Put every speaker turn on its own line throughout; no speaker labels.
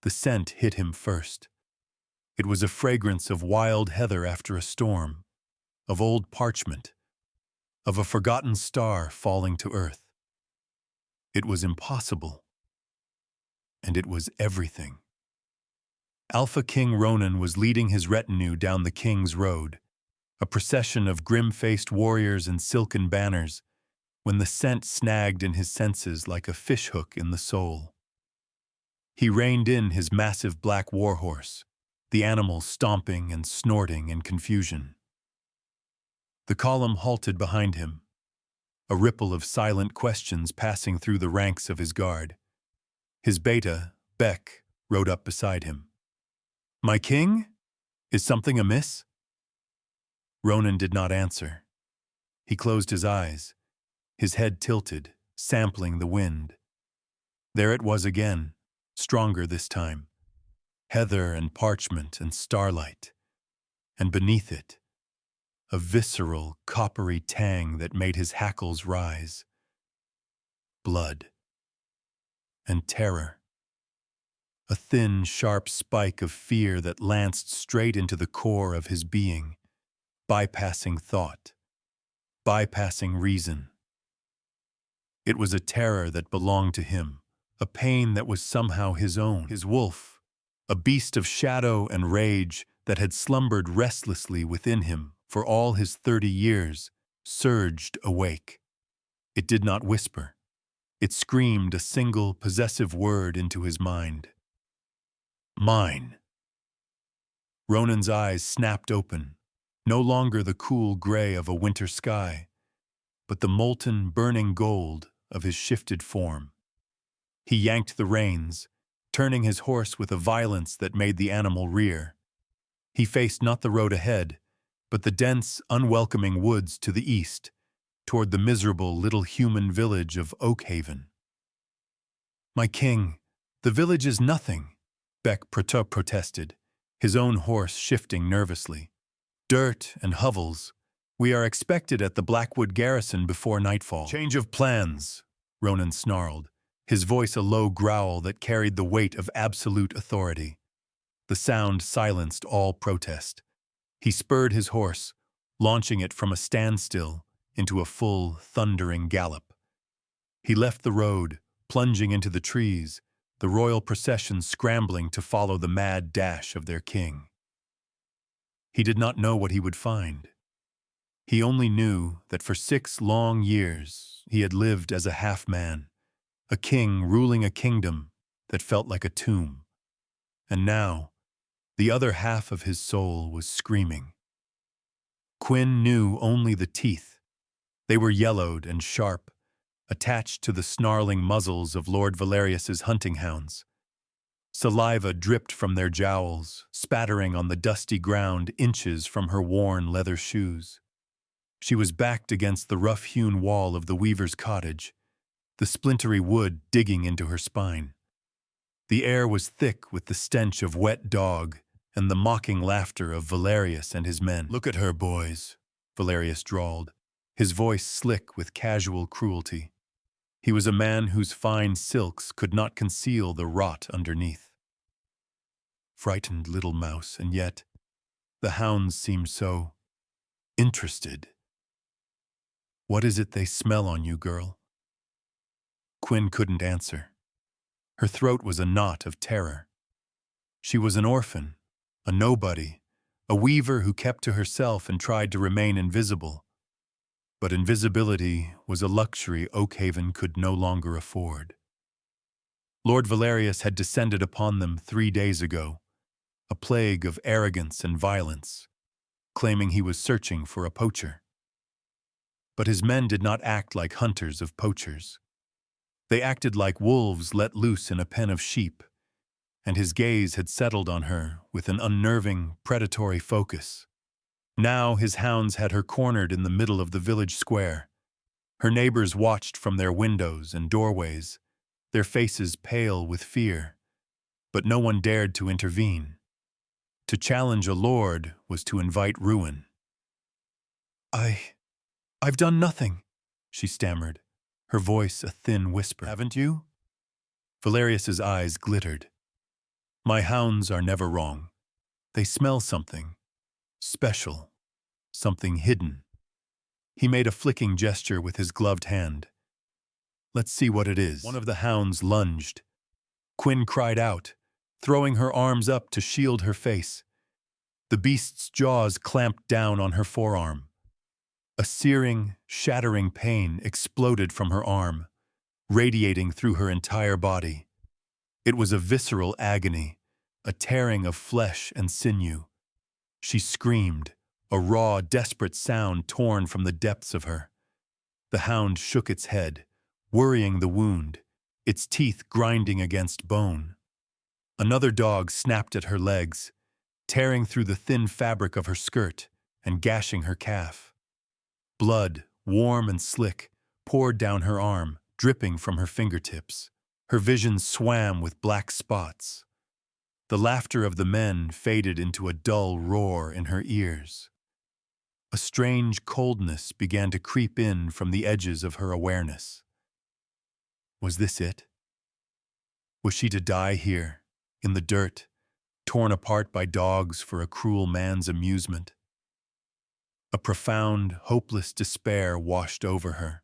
The scent hit him first. It was a fragrance of wild heather after a storm, of old parchment, of a forgotten star falling to earth. It was impossible, and it was everything. Alpha King Ronan was leading his retinue down the King's Road, a procession of grim-faced warriors and silken banners, when the scent snagged in his senses like a fishhook in the soul. He reined in his massive black warhorse, the animal stomping and snorting in confusion. The column halted behind him, a ripple of silent questions passing through the ranks of his guard. His beta, Beck, rode up beside him. "My king? Is something amiss?" Ronan did not answer. He closed his eyes, his head tilted, sampling the wind. There it was again, stronger this time. Heather and parchment and starlight. And beneath it, a visceral, coppery tang that made his hackles rise. Blood. And terror. A thin, sharp spike of fear that lanced straight into the core of his being, bypassing thought, bypassing reason. It was a terror that belonged to him, a pain that was somehow his own, his wolf, a beast of shadow and rage that had slumbered restlessly within him for all his 30 years, surged awake. It did not whisper. It screamed a single possessive word into his mind. Mine. Ronan's eyes snapped open, no longer the cool gray of a winter sky, but the molten, burning gold of his shifted form. He yanked the reins, turning his horse with a violence that made the animal rear. He faced not the road ahead, but the dense, unwelcoming woods to the east, toward the miserable little human village of Oakhaven. "My king, the village is nothing," Beck protested, his own horse shifting nervously. "Dirt and hovels. We are expected at the Blackwood garrison before nightfall." "Change of plans," Ronan snarled, his voice a low growl that carried the weight of absolute authority. The sound silenced all protest. He spurred his horse, launching it from a standstill into a full, thundering gallop. He left the road, plunging into the trees, the royal procession scrambling to follow the mad dash of their king. He did not know what he would find. He only knew that for 6 long years he had lived as a half-man, a king ruling a kingdom that felt like a tomb. And now, the other half of his soul was screaming. Quinn knew only the teeth. They were yellowed and sharp, attached to the snarling muzzles of Lord Valerius's hunting hounds. Saliva dripped from their jowls, spattering on the dusty ground inches from her worn leather shoes. She was backed against the rough-hewn wall of the weaver's cottage, the splintery wood digging into her spine. The air was thick with the stench of wet dog and the mocking laughter of Valerius and his men. "Look at her, boys," Valerius drawled, his voice slick with casual cruelty. He was a man whose fine silks could not conceal the rot underneath. Frightened little mouse, and yet the hounds seemed so interested. "What is it they smell on you, girl?" Quinn couldn't answer. Her throat was a knot of terror. She was an orphan, a nobody, a weaver who kept to herself and tried to remain invisible. But invisibility was a luxury Oakhaven could no longer afford. Lord Valerius had descended upon them 3 days ago, a plague of arrogance and violence, claiming he was searching for a poacher. But his men did not act like hunters of poachers. They acted like wolves let loose in a pen of sheep, and his gaze had settled on her with an unnerving, predatory focus. Now his hounds had her cornered in the middle of the village square. Her neighbors watched from their windows and doorways, their faces pale with fear, but no one dared to intervene. To challenge a lord was to invite ruin. I've done nothing," she stammered, her voice a thin whisper. "Haven't you?" Valerius's eyes glittered. My hounds are never wrong. They smell something special, something hidden. He made a flicking gesture with his gloved hand. Let's see what it is. One of the hounds lunged. Quinn cried out, throwing her arms up to shield her face. The beast's jaws clamped down on her forearm. A searing, shattering pain exploded from her arm, radiating through her entire body. It was a visceral agony, a tearing of flesh and sinew. She screamed, a raw, desperate sound torn from the depths of her. The hound shook its head, worrying the wound, its teeth grinding against bone. Another dog snapped at her legs, tearing through the thin fabric of her skirt and gashing her calf. Blood, warm and slick, poured down her arm, dripping from her fingertips. Her vision swam with black spots. The laughter of the men faded into a dull roar in her ears. A strange coldness began to creep in from the edges of her awareness. Was this it? Was she to die here, in the dirt, torn apart by dogs for a cruel man's amusement? A profound, hopeless despair washed over her.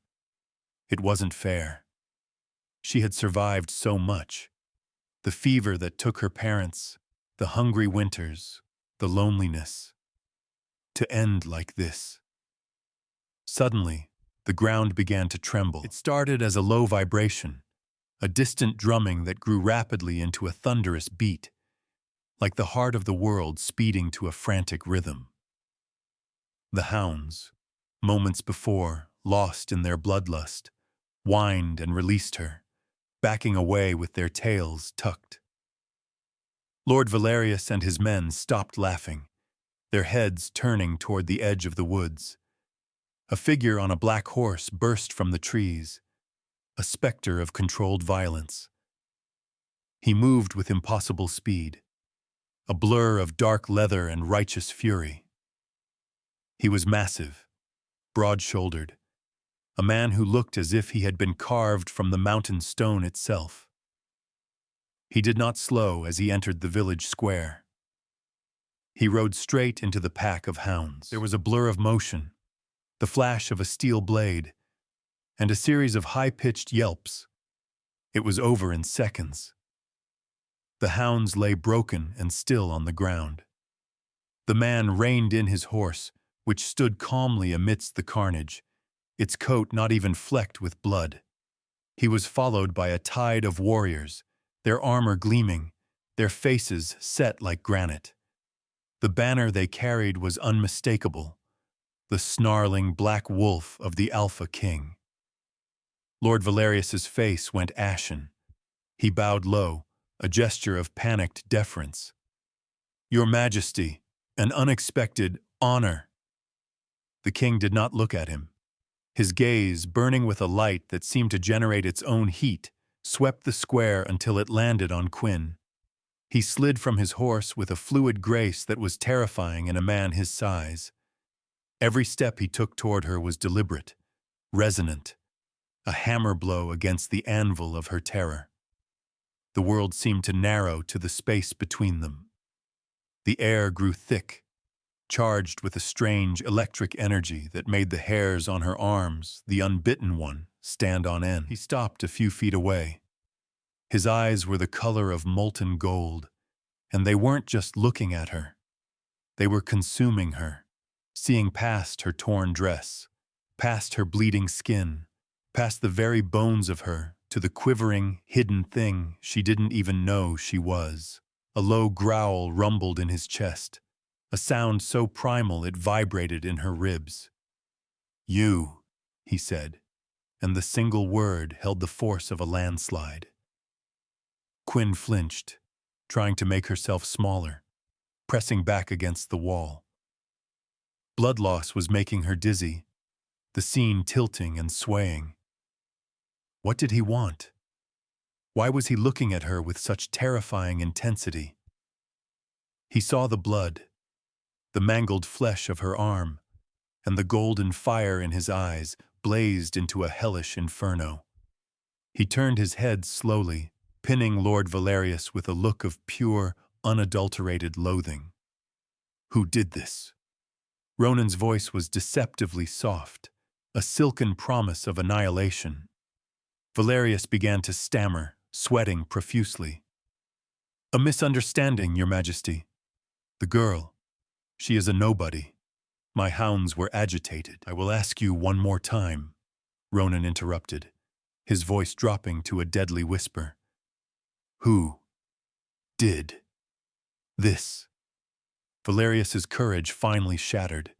It wasn't fair. She had survived so much. The fever that took her parents, the hungry winters, the loneliness. To end like this. Suddenly, the ground began to tremble. It started as a low vibration, a distant drumming that grew rapidly into a thunderous beat, like the heart of the world speeding to a frantic rhythm. The hounds, moments before, lost in their bloodlust, whined and released her, backing away with their tails tucked. Lord Valerius and his men stopped laughing, their heads turning toward the edge of the woods. A figure on a black horse burst from the trees, a specter of controlled violence. He moved with impossible speed, a blur of dark leather and righteous fury. He was massive, broad-shouldered, a man who looked as if he had been carved from the mountain stone itself. He did not slow as he entered the village square. He rode straight into the pack of hounds. There was a blur of motion, the flash of a steel blade, and a series of high-pitched yelps. It was over in seconds. The hounds lay broken and still on the ground. The man reined in his horse, which stood calmly amidst the carnage, its coat not even flecked with blood. He was followed by a tide of warriors, their armor gleaming, their faces set like granite. The banner they carried was unmistakable, the snarling black wolf of the Alpha King. Lord Valerius's face went ashen. He bowed low, a gesture of panicked deference. "Your Majesty, an unexpected honor." The king did not look at him. His gaze, burning with a light that seemed to generate its own heat, swept the square until it landed on Quinn. He slid from his horse with a fluid grace that was terrifying in a man his size. Every step he took toward her was deliberate, resonant, a hammer blow against the anvil of her terror. The world seemed to narrow to the space between them. The air grew thick, charged with a strange electric energy that made the hairs on her arms, the unbitten one, stand on end. He stopped a few feet away. His eyes were the color of molten gold, and they weren't just looking at her. They were consuming her, seeing past her torn dress, past her bleeding skin, past the very bones of her, to the quivering, hidden thing she didn't even know she was. A low growl rumbled in his chest, a sound so primal it vibrated in her ribs. "You," he said, and the single word held the force of a landslide. Quinn flinched, trying to make herself smaller, pressing back against the wall. Blood loss was making her dizzy, the scene tilting and swaying. What did he want? Why was he looking at her with such terrifying intensity? He saw the blood, the mangled flesh of her arm, and the golden fire in his eyes blazed into a hellish inferno. He turned his head slowly, pinning Lord Valerius with a look of pure, unadulterated loathing. "Who did this?" Ronan's voice was deceptively soft, a silken promise of annihilation. Valerius began to stammer, sweating profusely. "A misunderstanding, Your Majesty. The girl, she is a nobody. My hounds were agitated." "I will ask you one more time," Ronan interrupted, his voice dropping to a deadly whisper. "Who did this?" Valerius's courage finally shattered.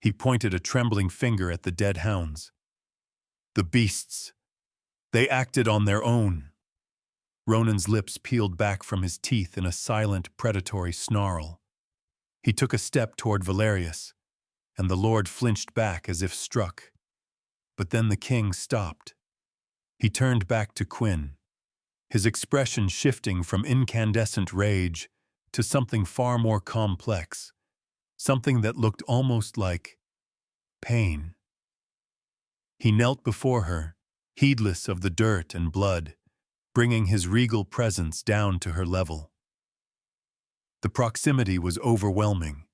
He pointed a trembling finger at the dead hounds. "The beasts. They acted on their own." Ronan's lips peeled back from his teeth in a silent, predatory snarl. He took a step toward Valerius, and the lord flinched back as if struck. But then the king stopped. He turned back to Quinn, his expression shifting from incandescent rage to something far more complex, something that looked almost like pain. He knelt before her, heedless of the dirt and blood, bringing his regal presence down to her level. The proximity was overwhelming.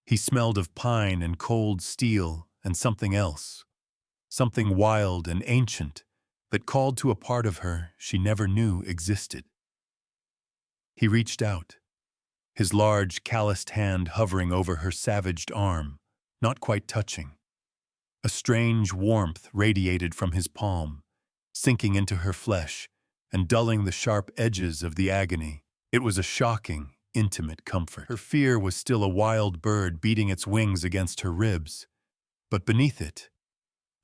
He smelled of pine and cold steel and something else, something wild and ancient that called to a part of her she never knew existed. He reached out, his large, calloused hand hovering over her savaged arm, not quite touching. A strange warmth radiated from his palm, sinking into her flesh and dulling the sharp edges of the agony. It was a shocking, intimate comfort. Her fear was still a wild bird beating its wings against her ribs, but beneath it,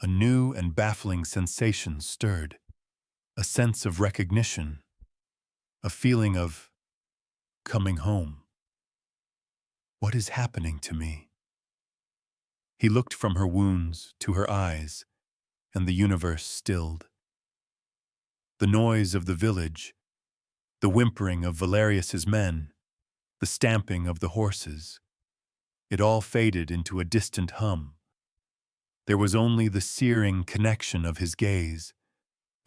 a new and baffling sensation stirred, a sense of recognition, a feeling of coming home. "What is happening to me?" He looked from her wounds to her eyes, and the universe stilled. The noise of the village, the whimpering of Valerius's men, the stamping of the horses, it all faded into a distant hum. There was only the searing connection of his gaze,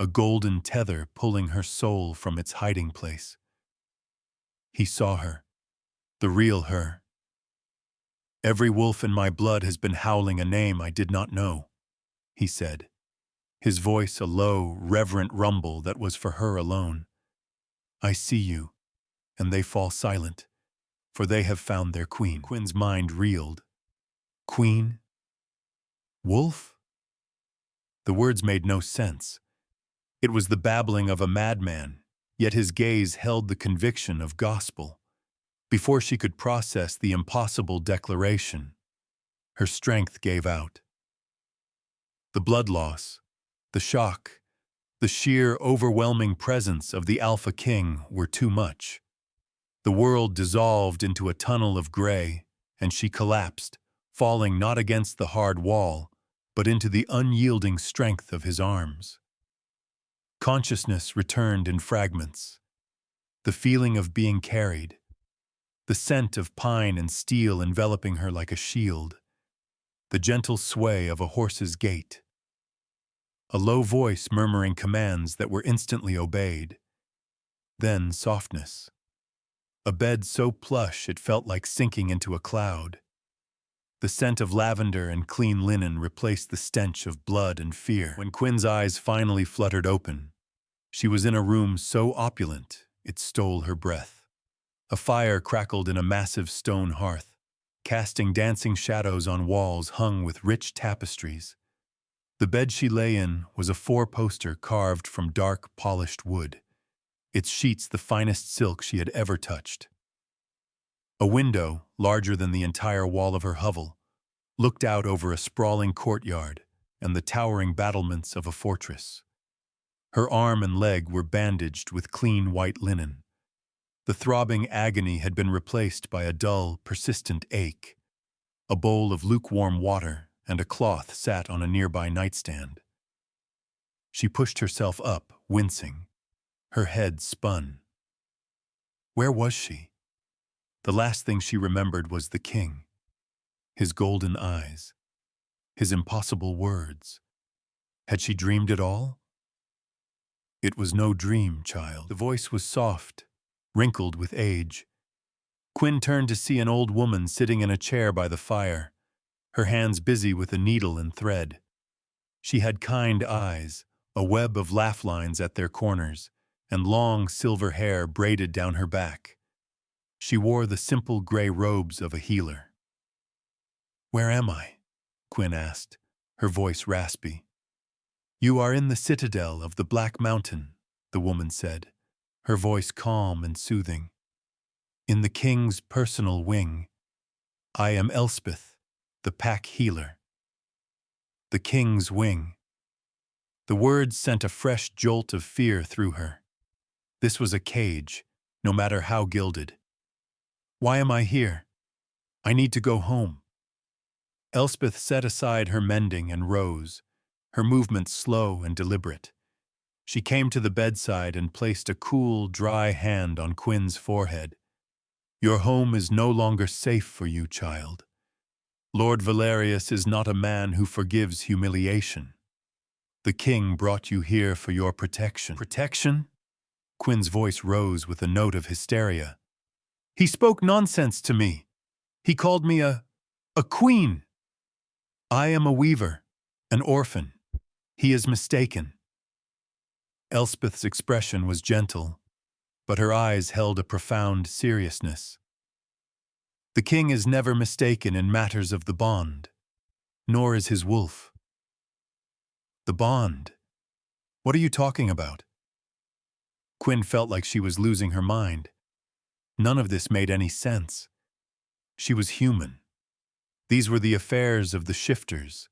a golden tether pulling her soul from its hiding place. He saw her, the real her. "Every wolf in my blood has been howling a name I did not know," he said, his voice a low, reverent rumble that was for her alone. "I see you, and they fall silent, for they have found their queen." Quinn's mind reeled. Queen? Wolf? The words made no sense. It was the babbling of a madman, yet his gaze held the conviction of gospel. Before she could process the impossible declaration, her strength gave out. The blood loss, the shock, the sheer overwhelming presence of the Alpha King were too much. The world dissolved into a tunnel of gray, and she collapsed, falling not against the hard wall, but into the unyielding strength of his arms. Consciousness returned in fragments. The feeling of being carried, the scent of pine and steel enveloping her like a shield, the gentle sway of a horse's gait, a low voice murmuring commands that were instantly obeyed. Then softness. A bed so plush it felt like sinking into a cloud. The scent of lavender and clean linen replaced the stench of blood and fear. When Quinn's eyes finally fluttered open, she was in a room so opulent it stole her breath. A fire crackled in a massive stone hearth, casting dancing shadows on walls hung with rich tapestries. The bed she lay in was a four-poster carved from dark, polished wood, its sheets the finest silk she had ever touched. A window, larger than the entire wall of her hovel, looked out over a sprawling courtyard and the towering battlements of a fortress. Her arm and leg were bandaged with clean white linen. The throbbing agony had been replaced by a dull, persistent ache. A bowl of lukewarm water and a cloth sat on a nearby nightstand. She pushed herself up, wincing. Her head spun. Where was she? The last thing she remembered was the king, his golden eyes, his impossible words. Had she dreamed it all? It was no dream, child. The voice was soft, wrinkled with age. Quinn turned to see an old woman sitting in a chair by the fire, her hands busy with a needle and thread. She had kind eyes, a web of laugh lines at their corners, and long silver hair braided down her back. She wore the simple gray robes of a healer. "Where am I?" Quinn asked, her voice raspy. "You are in the citadel of the Black Mountain," the woman said, her voice calm and soothing. "In the king's personal wing. I am Elspeth, the pack healer." The king's wing. The words sent a fresh jolt of fear through her. This was a cage, no matter how gilded. "Why am I here? I need to go home." Elspeth set aside her mending and rose, her movements slow and deliberate. She came to the bedside and placed a cool, dry hand on Quinn's forehead. "Your home is no longer safe for you, child. Lord Valerius is not a man who forgives humiliation. The king brought you here for your protection." "Protection?" Quinn's voice rose with a note of hysteria. "He spoke nonsense to me. He called me a queen. I am a weaver, an orphan. He is mistaken." Elspeth's expression was gentle, but her eyes held a profound seriousness. "The king is never mistaken in matters of the bond, nor is his wolf." "The bond? What are you talking about?" Quinn felt like she was losing her mind. None of this made any sense. She was human. These were the affairs of the shifters,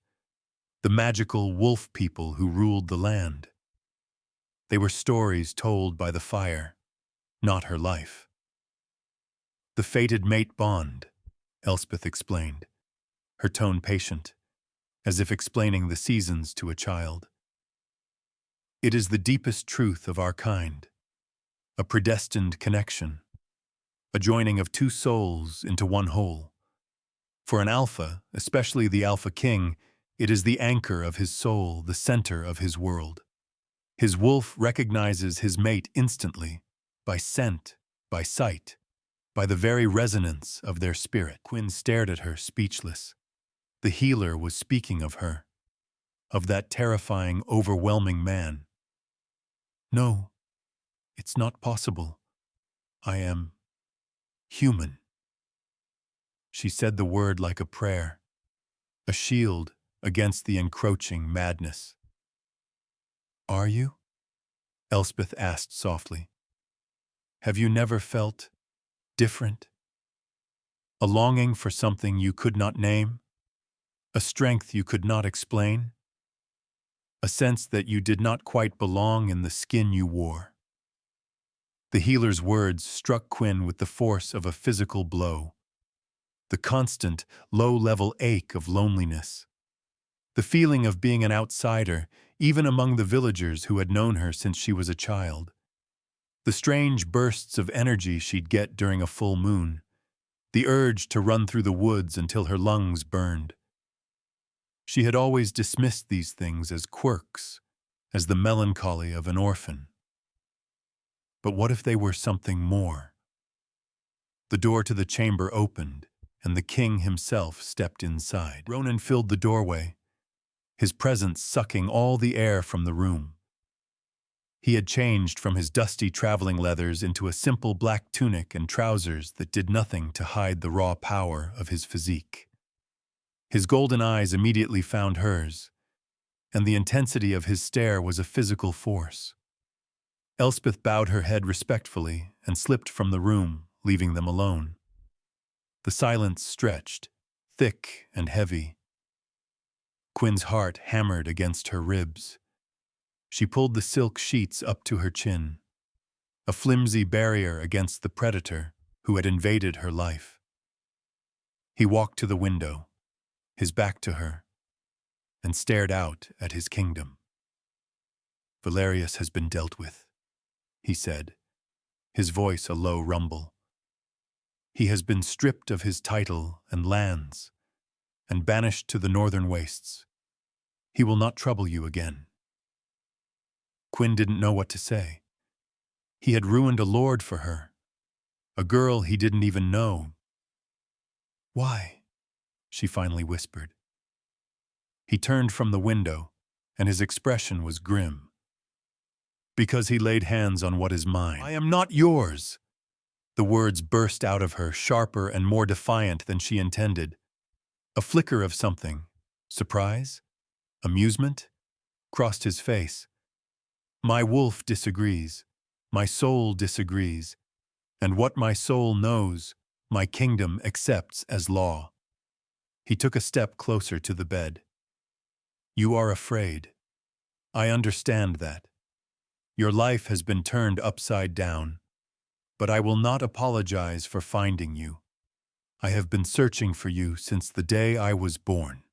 the magical wolf people who ruled the land. They were stories told by the fire, not her life. "The fated mate bond," Elspeth explained, her tone patient, as if explaining the seasons to a child. "It is the deepest truth of our kind, a predestined connection, a joining of two souls into one whole. For an alpha, especially the alpha king, it is the anchor of his soul, the center of his world. His wolf recognizes his mate instantly, by scent, by sight, by the very resonance of their spirit." Quinn stared at her, speechless. The healer was speaking of her, of that terrifying, overwhelming man. "No, it's not possible. I am human." She said the word like a prayer, a shield against the encroaching madness. "Are you?" Elspeth asked softly. "Have you never felt different? A longing for something you could not name? A strength you could not explain? A sense that you did not quite belong in the skin you wore?" The healer's words struck Quinn with the force of a physical blow. The constant, low-level ache of loneliness. The feeling of being an outsider, even among the villagers who had known her since she was a child. The strange bursts of energy she'd get during a full moon. The urge to run through the woods until her lungs burned. She had always dismissed these things as quirks, as the melancholy of an orphan. But what if they were something more? The door to the chamber opened, and the king himself stepped inside. Ronan filled the doorway, his presence sucking all the air from the room. He had changed from his dusty traveling leathers into a simple black tunic and trousers that did nothing to hide the raw power of his physique. His golden eyes immediately found hers, and the intensity of his stare was a physical force. Elspeth bowed her head respectfully and slipped from the room, leaving them alone. The silence stretched, thick and heavy. Quinn's heart hammered against her ribs. She pulled the silk sheets up to her chin, a flimsy barrier against the predator who had invaded her life. He walked to the window, his back to her, and stared out at his kingdom. "Valerius has been dealt with," he said, his voice a low rumble. "He has been stripped of his title and lands, and banished to the northern wastes. He will not trouble you again." Quinn didn't know what to say. He had ruined a lord for her, a girl he didn't even know. "Why?" she finally whispered. He turned from the window, and his expression was grim. "Because he laid hands on what is mine. I am not yours!" The words burst out of her, sharper and more defiant than she intended. A flicker of something, surprise, amusement, crossed his face. "My wolf disagrees. My soul disagrees. And what my soul knows, my kingdom accepts as law." He took a step closer to the bed. "You are afraid. I understand that. Your life has been turned upside down. But I will not apologize for finding you. I have been searching for you since the day I was born."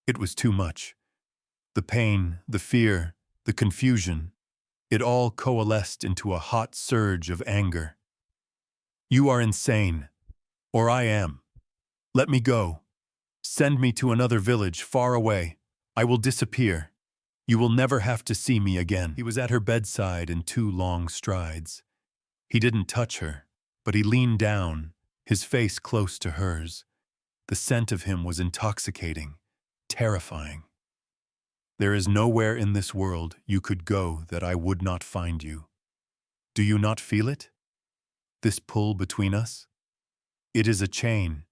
It was too much. The pain, the fear, the confusion, it all coalesced into a hot surge of anger. "You are insane. Or I am. Let me go. Send me to another village far away. I will disappear. You will never have to see me again." He was at her bedside in 2 long strides. He didn't touch her, but he leaned down, his face close to hers. The scent of him was intoxicating, terrifying. "There is nowhere in this world you could go that I would not find you. Do you not feel it? This pull between us? It is a chain,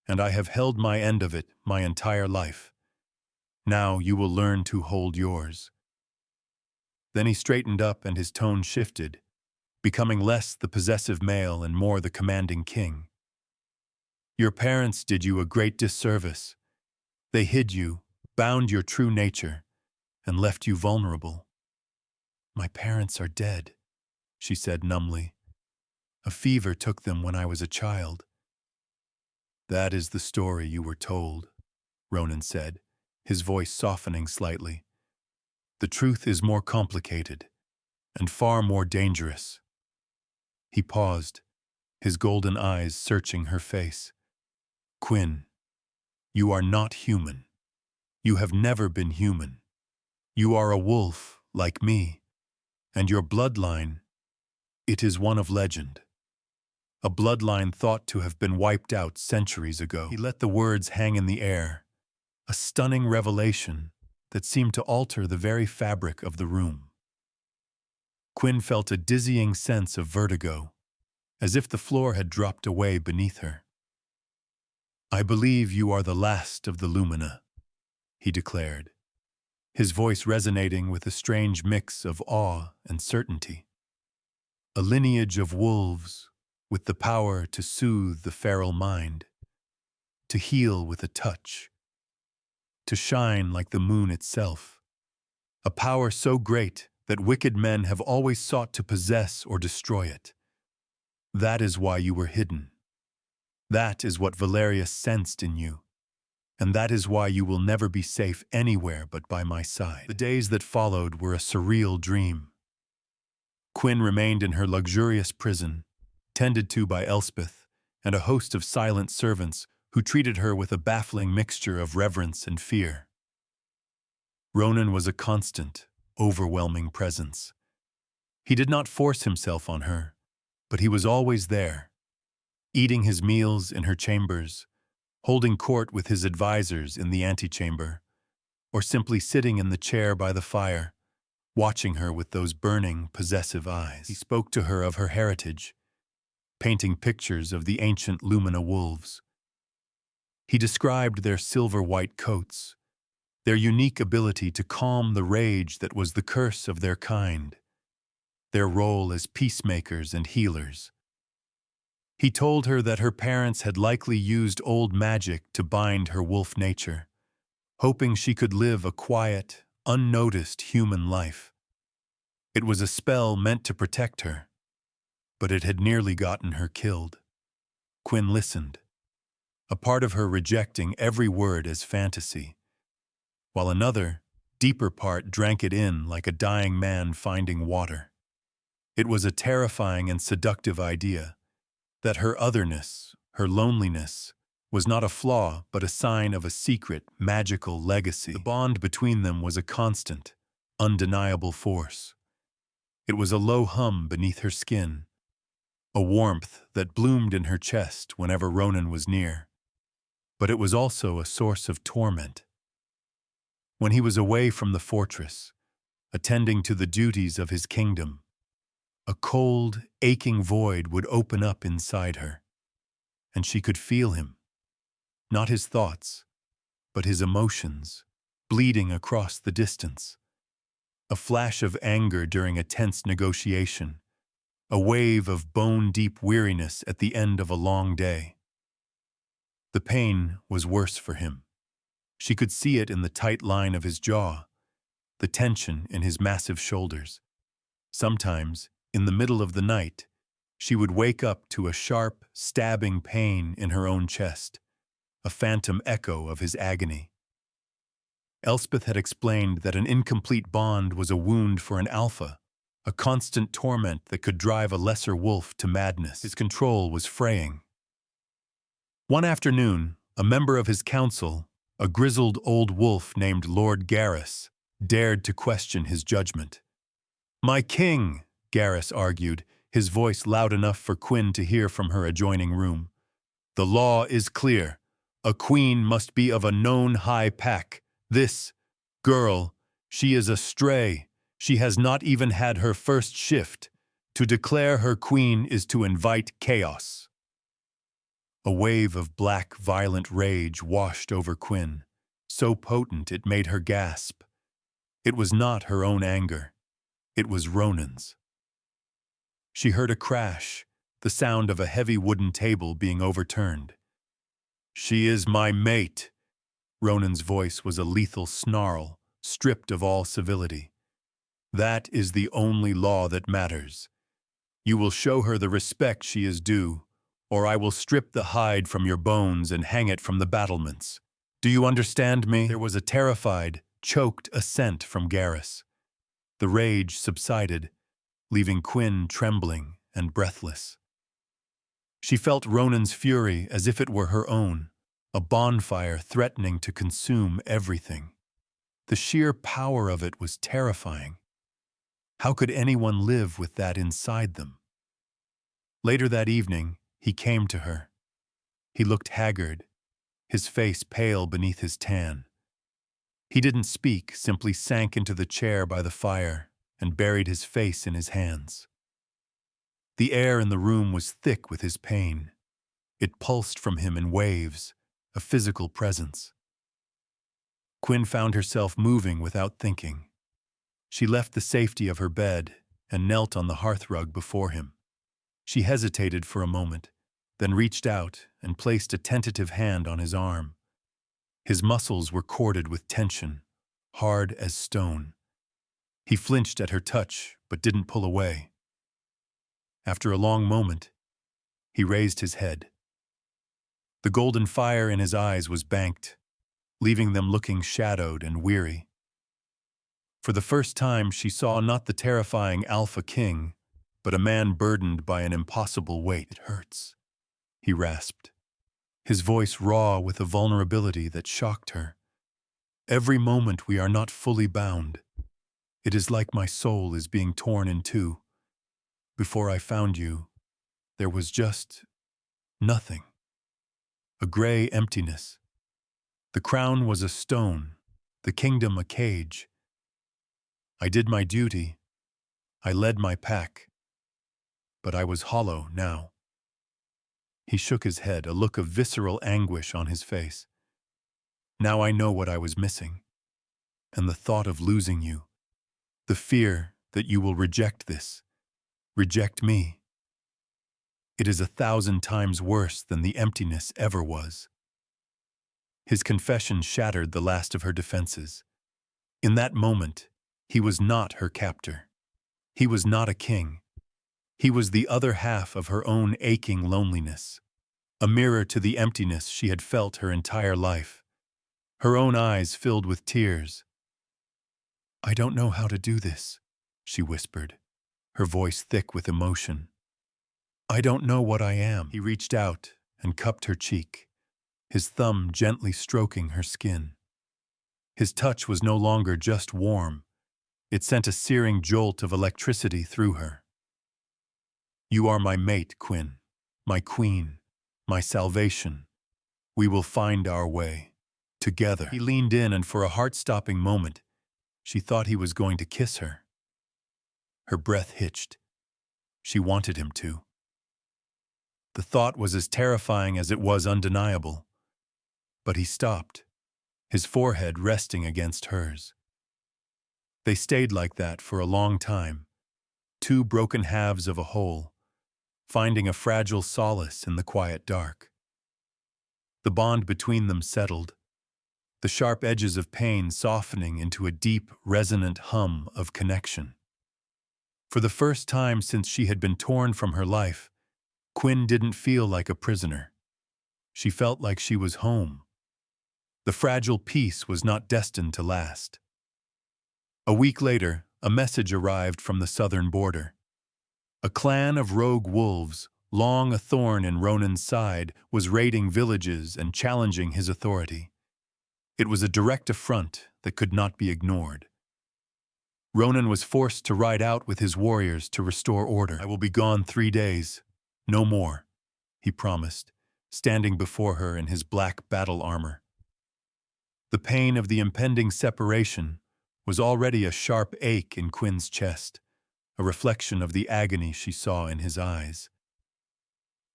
and I have held my end of it my entire life. Now you will learn to hold yours." Then he straightened up and his tone shifted, becoming less the possessive male and more the commanding king. "Your parents did you a great disservice. They hid you, bound your true nature, and left you vulnerable." "My parents are dead," she said numbly. "A fever took them when I was a child." "That is the story you were told," Ronan said, his voice softening slightly. "The truth is more complicated, and far more dangerous." He paused, his golden eyes searching her face. "Quinn, you are not human. You have never been human. You are a wolf, like me, and your bloodline, it is one of legend. A bloodline thought to have been wiped out centuries ago." He let the words hang in the air, a stunning revelation that seemed to alter the very fabric of the room. Quinn felt a dizzying sense of vertigo, as if the floor had dropped away beneath her. "I believe you are the last of the Lumina," he declared, his voice resonating with a strange mix of awe and certainty. "A lineage of wolves, with the power to soothe the feral mind, to heal with a touch, to shine like the moon itself. A power so great that wicked men have always sought to possess or destroy it. That is why you were hidden. That is what Valerius sensed in you. And that is why you will never be safe anywhere but by my side." The days that followed were a surreal dream. Quinn remained in her luxurious prison, tended to by Elspeth and a host of silent servants who treated her with a baffling mixture of reverence and fear. Ronan was a constant, overwhelming presence. He did not force himself on her, but he was always there, eating his meals in her chambers, holding court with his advisors in the antechamber, or simply sitting in the chair by the fire, watching her with those burning, possessive eyes. He spoke to her of her heritage, painting pictures of the ancient Lumina wolves. He described their silver-white coats, their unique ability to calm the rage that was the curse of their kind, their role as peacemakers and healers. He told her that her parents had likely used old magic to bind her wolf nature, hoping she could live a quiet, unnoticed human life. It was a spell meant to protect her, but it had nearly gotten her killed. Quinn listened, a part of her rejecting every word as fantasy, while another, deeper part drank it in like a dying man finding water. It was a terrifying and seductive idea, that her otherness, her loneliness, was not a flaw but a sign of a secret, magical legacy. The bond between them was a constant, undeniable force. It was a low hum beneath her skin, a warmth that bloomed in her chest whenever Ronan was near. But it was also a source of torment. When he was away from the fortress, attending to the duties of his kingdom, a cold, aching void would open up inside her, and she could feel him, not his thoughts, but his emotions, bleeding across the distance. A flash of anger during a tense negotiation, a wave of bone-deep weariness at the end of a long day. The pain was worse for him. She could see it in the tight line of his jaw, the tension in his massive shoulders. Sometimes, in the middle of the night, she would wake up to a sharp, stabbing pain in her own chest, a phantom echo of his agony. Elspeth had explained that an incomplete bond was a wound for an alpha, a constant torment that could drive a lesser wolf to madness. His control was fraying. One afternoon, a member of his council, a grizzled old wolf named Lord Valerius, dared to question his judgment. "My king," Valerius argued, his voice loud enough for Quinn to hear from her adjoining room. "The law is clear. A queen must be of a known high pack. This girl, she is a stray. She has not even had her first shift. To declare her queen is to invite chaos." A wave of black, violent rage washed over Quinn, so potent it made her gasp. It was not her own anger. It was Ronan's. She heard a crash, the sound of a heavy wooden table being overturned. "She is my mate." Ronan's voice was a lethal snarl, stripped of all civility. "That is the only law that matters. You will show her the respect she is due, or I will strip the hide from your bones and hang it from the battlements. Do you understand me?" There was a terrified, choked assent from Valerius. The rage subsided, leaving Quinn trembling and breathless. She felt Ronan's fury as if it were her own, a bonfire threatening to consume everything. The sheer power of it was terrifying. How could anyone live with that inside them? Later that evening, he came to her. He looked haggard, his face pale beneath his tan. He didn't speak, simply sank into the chair by the fire and buried his face in his hands. The air in the room was thick with his pain. It pulsed from him in waves, a physical presence. Quinn found herself moving without thinking. She left the safety of her bed and knelt on the hearthrug before him. She hesitated for a moment, then reached out and placed a tentative hand on his arm. His muscles were corded with tension, hard as stone. He flinched at her touch, but didn't pull away. After a long moment, he raised his head. The golden fire in his eyes was banked, leaving them looking shadowed and weary. For the first time, she saw not the terrifying Alpha King, but a man burdened by an impossible weight. "It hurts," he rasped, his voice raw with a vulnerability that shocked her. "Every moment we are not fully bound. It is like my soul is being torn in two. Before I found you, there was just nothing. A gray emptiness. The crown was a stone, the kingdom a cage. I did my duty. I led my pack. But I was hollow now." He shook his head, a look of visceral anguish on his face. "Now I know what I was missing. And the thought of losing you, the fear that you will reject this, reject me. It is 1,000 times worse than the emptiness ever was." His confession shattered the last of her defenses. In that moment, he was not her captor. He was not a king. He was the other half of her own aching loneliness, a mirror to the emptiness she had felt her entire life. Her own eyes filled with tears. "I don't know how to do this," she whispered, her voice thick with emotion. "I don't know what I am." He reached out and cupped her cheek, his thumb gently stroking her skin. His touch was no longer just warm. It sent a searing jolt of electricity through her. "You are my mate, Quinn, my queen, my salvation. We will find our way, together." He leaned in, and for a heart-stopping moment, she thought he was going to kiss her. Her breath hitched. She wanted him to. The thought was as terrifying as it was undeniable. But he stopped, his forehead resting against hers. They stayed like that for a long time, two broken halves of a whole, finding a fragile solace in the quiet dark. The bond between them settled, the sharp edges of pain softening into a deep, resonant hum of connection. For the first time since she had been torn from her life, Quinn didn't feel like a prisoner. She felt like she was home. The fragile peace was not destined to last. A week later, a message arrived from the southern border. A clan of rogue wolves, long a thorn in Ronan's side, was raiding villages and challenging his authority. It was a direct affront that could not be ignored. Ronan was forced to ride out with his warriors to restore order. "I will be gone 3 days, no more," he promised, standing before her in his black battle armor. The pain of the impending separation was already a sharp ache in Quinn's chest, a reflection of the agony she saw in his eyes.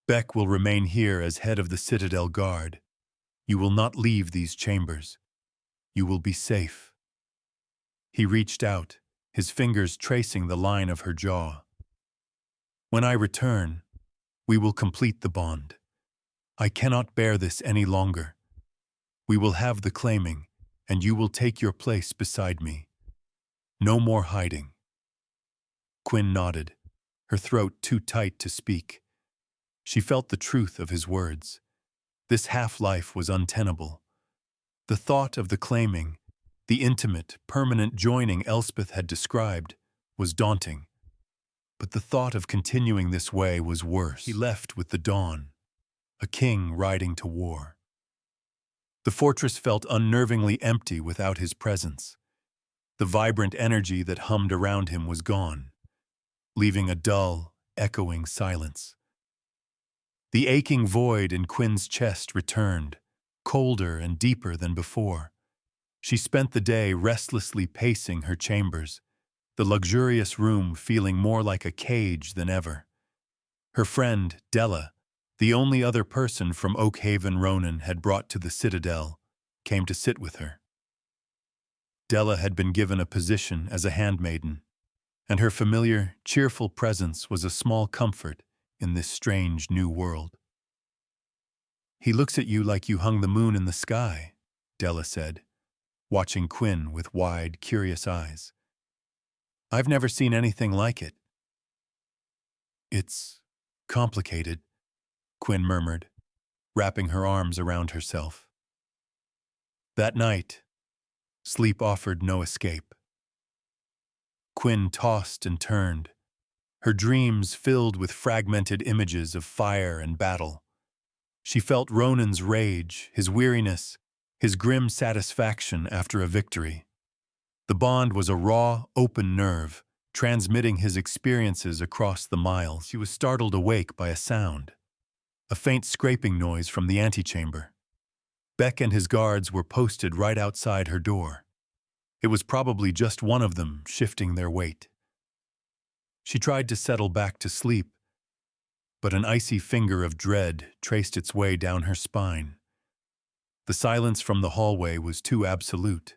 "Beck will remain here as head of the Citadel Guard. You will not leave these chambers. You will be safe." He reached out, his fingers tracing the line of her jaw. "When I return, we will complete the bond. I cannot bear this any longer. We will have the claiming, and you will take your place beside me. No more hiding." Quinn nodded, her throat too tight to speak. She felt the truth of his words. This half-life was untenable. The thought of the claiming, the intimate, permanent joining Elspeth had described, was daunting. But the thought of continuing this way was worse. He left with the dawn, a king riding to war. The fortress felt unnervingly empty without his presence. The vibrant energy that hummed around him was gone, leaving a dull, echoing silence. The aching void in Quinn's chest returned, colder and deeper than before. She spent the day restlessly pacing her chambers, the luxurious room feeling more like a cage than ever. Her friend, Della, the only other person from Oakhaven Ronan had brought to the Citadel, came to sit with her. Della had been given a position as a handmaiden, and her familiar, cheerful presence was a small comfort in this strange new world. "He looks at you like you hung the moon in the sky," Della said, watching Quinn with wide, curious eyes. "I've never seen anything like it." "It's complicated," Quinn murmured, wrapping her arms around herself. That night, sleep offered no escape. Quinn tossed and turned, her dreams filled with fragmented images of fire and battle. She felt Ronan's rage, his weariness, his grim satisfaction after a victory. The bond was a raw, open nerve, transmitting his experiences across the miles. She was startled awake by a sound, a faint scraping noise from the antechamber. Beck and his guards were posted right outside her door. It was probably just one of them shifting their weight. She tried to settle back to sleep, but an icy finger of dread traced its way down her spine. The silence from the hallway was too absolute.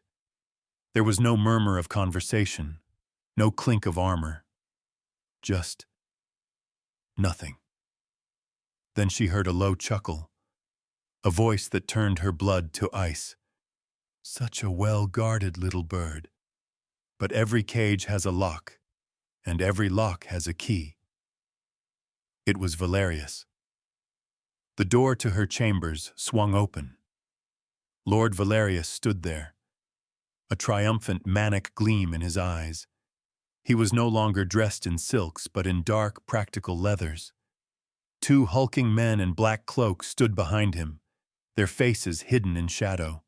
There was no murmur of conversation, no clink of armor. Just nothing. Then she heard a low chuckle, a voice that turned her blood to ice. "Such a well-guarded little bird. But every cage has a lock, and every lock has a key." It was Valerius. The door to her chambers swung open. Lord Valerius stood there, a triumphant, manic gleam in his eyes. He was no longer dressed in silks, but in dark, practical leathers. Two hulking men in black cloaks stood behind him, their faces hidden in shadow.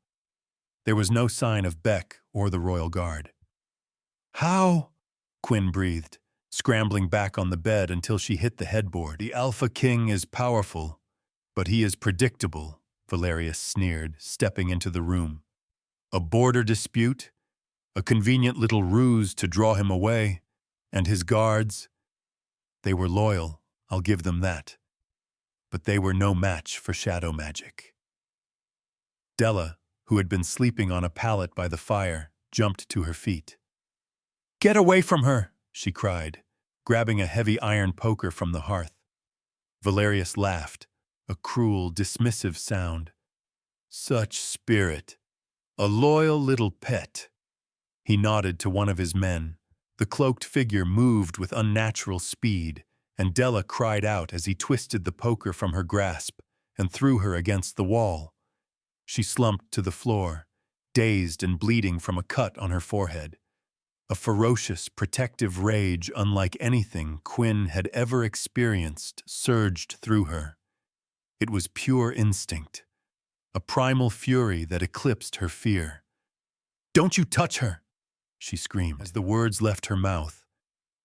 There was no sign of Beck or the royal guard. How? Quinn breathed, scrambling back on the bed until she hit the headboard. The Alpha King is powerful, but he is predictable, Valerius sneered, stepping into the room. A border dispute? A convenient little ruse to draw him away? And his guards? They were loyal, I'll give them that. But they were no match for shadow magic. Della, who had been sleeping on a pallet by the fire, jumped to her feet. "Get away from her!" she cried, grabbing a heavy iron poker from the hearth. Valerius laughed, a cruel, dismissive sound. "Such spirit! A loyal little pet!" He nodded to one of his men. The cloaked figure moved with unnatural speed, and Della cried out as he twisted the poker from her grasp and threw her against the wall. She slumped to the floor, dazed and bleeding from a cut on her forehead. A ferocious, protective rage unlike anything Quinn had ever experienced surged through her. It was pure instinct, a primal fury that eclipsed her fear. "Don't you touch her!" she screamed. As the words left her mouth,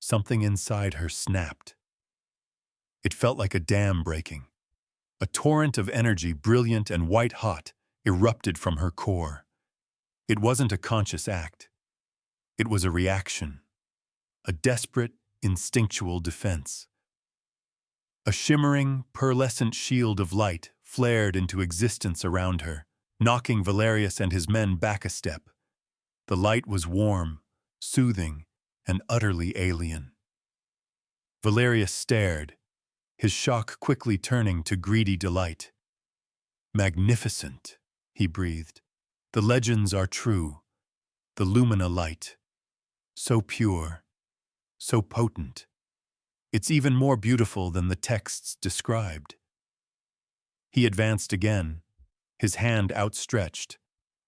something inside her snapped. It felt like a dam breaking. A torrent of energy, brilliant and white-hot, erupted from her core. It wasn't a conscious act. It was a reaction, a desperate, instinctual defense. A shimmering, pearlescent shield of light flared into existence around her, knocking Valerius and his men back a step. The light was warm, soothing, and utterly alien. Valerius stared, his shock quickly turning to greedy delight. "Magnificent," he breathed. "The legends are true. The Lumina light. So pure, so potent. It's even more beautiful than the texts described." He advanced again, his hand outstretched,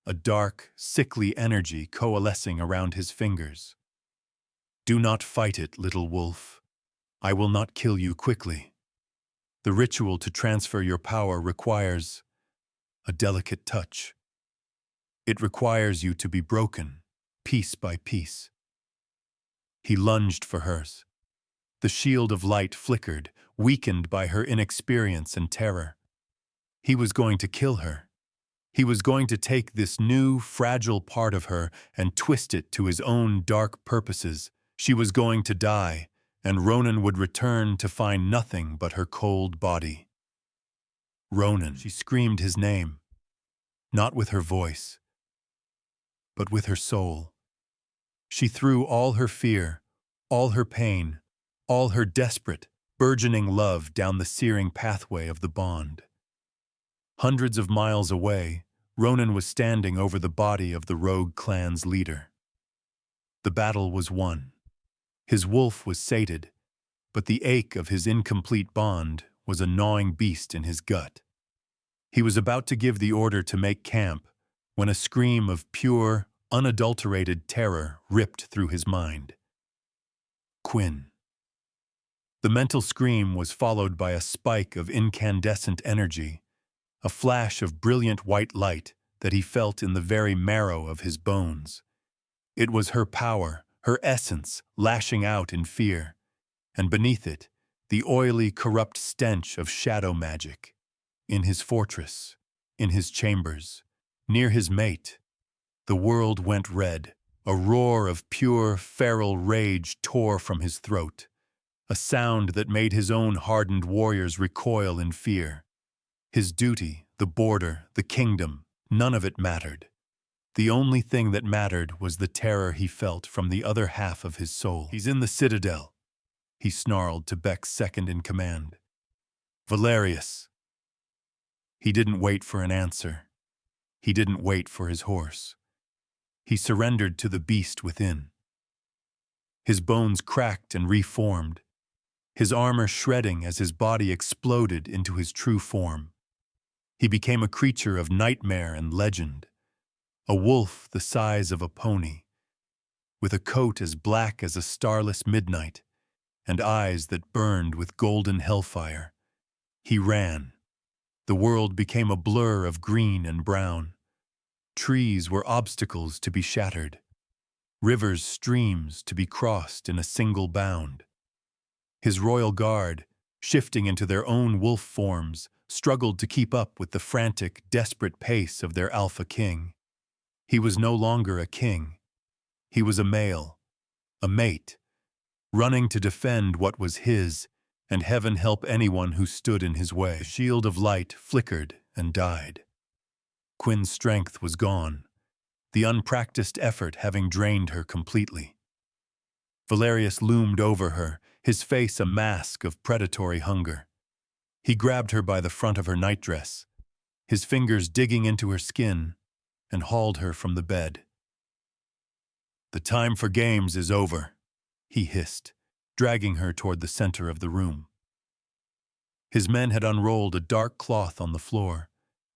a dark, sickly energy coalescing around his fingers. "Do not fight it, little wolf. I will not kill you quickly. The ritual to transfer your power requires a delicate touch. It requires you to be broken, piece by piece." He lunged for hers. The shield of light flickered, weakened by her inexperience and terror. He was going to kill her. He was going to take this new, fragile part of her and twist it to his own dark purposes. She was going to die, and Ronan would return to find nothing but her cold body. "Ronan," she screamed his name, not with her voice, but with her soul. She threw all her fear, all her pain, all her desperate, burgeoning love down the searing pathway of the bond. Hundreds of miles away, Ronan was standing over the body of the rogue clan's leader. The battle was won. His wolf was sated, but the ache of his incomplete bond was a gnawing beast in his gut. He was about to give the order to make camp when a scream of pure, unadulterated terror ripped through his mind. "Quinn." The mental scream was followed by a spike of incandescent energy, a flash of brilliant white light that he felt in the very marrow of his bones. It was her power, her essence, lashing out in fear, and beneath it, the oily, corrupt stench of shadow magic. In his fortress, in his chambers, near his mate, the world went red. A roar of pure, feral rage tore from his throat, a sound that made his own hardened warriors recoil in fear. His duty, the border, the kingdom, none of it mattered. The only thing that mattered was the terror he felt from the other half of his soul. "He's in the citadel," he snarled to Beck's second in command. "Valerius." He didn't wait for an answer. He didn't wait for his horse. He surrendered to the beast within. His bones cracked and reformed, his armor shredding as his body exploded into his true form. He became a creature of nightmare and legend, a wolf the size of a pony, with a coat as black as a starless midnight and eyes that burned with golden hellfire. He ran. The world became a blur of green and brown. Trees were obstacles to be shattered. rivers, streams to be crossed in a single bound. His royal guard, shifting into their own wolf forms, struggled to keep up with the frantic, desperate pace of their alpha king. He was no longer a king. He was a male, a mate, running to defend what was his, and heaven help anyone who stood in his way. The shield of light flickered and died. Quinn's strength was gone, the unpracticed effort having drained her completely. Valerius loomed over her, his face a mask of predatory hunger. He grabbed her by the front of her nightdress, his fingers digging into her skin, and hauled her from the bed. "The time for games is over," he hissed, dragging her toward the center of the room. His men had unrolled a dark cloth on the floor,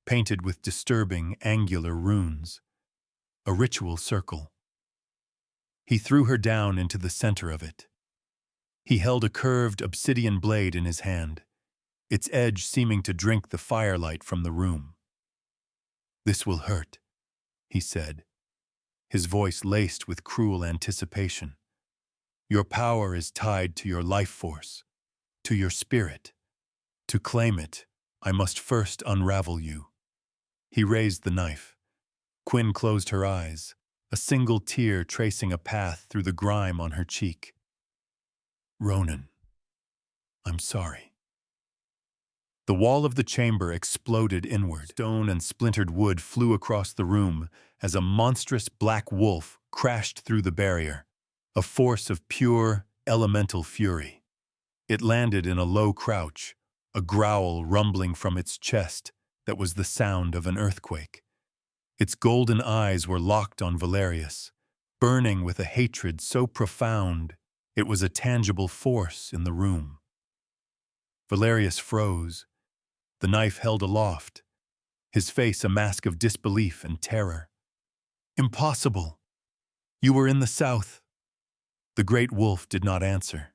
painted with disturbing, angular runes. A ritual circle. He threw her down into the center of it. He held a curved obsidian blade in his hand, its edge seeming to drink the firelight from the room. "This will hurt," he said, his voice laced with cruel anticipation. "Your power is tied to your life force, to your spirit. To claim it, I must first unravel you." He raised the knife. Quinn closed her eyes, a single tear tracing a path through the grime on her cheek. "Ronan, I'm sorry." The wall of the chamber exploded inward. Stone and splintered wood flew across the room as a monstrous black wolf crashed through the barrier, a force of pure, elemental fury. It landed in a low crouch, a growl rumbling from its chest that was the sound of an earthquake. Its golden eyes were locked on Valerius, burning with a hatred so profound it was a tangible force in the room. Valerius froze, the knife held aloft, his face a mask of disbelief and terror. "Impossible! You were in the south." The great wolf did not answer.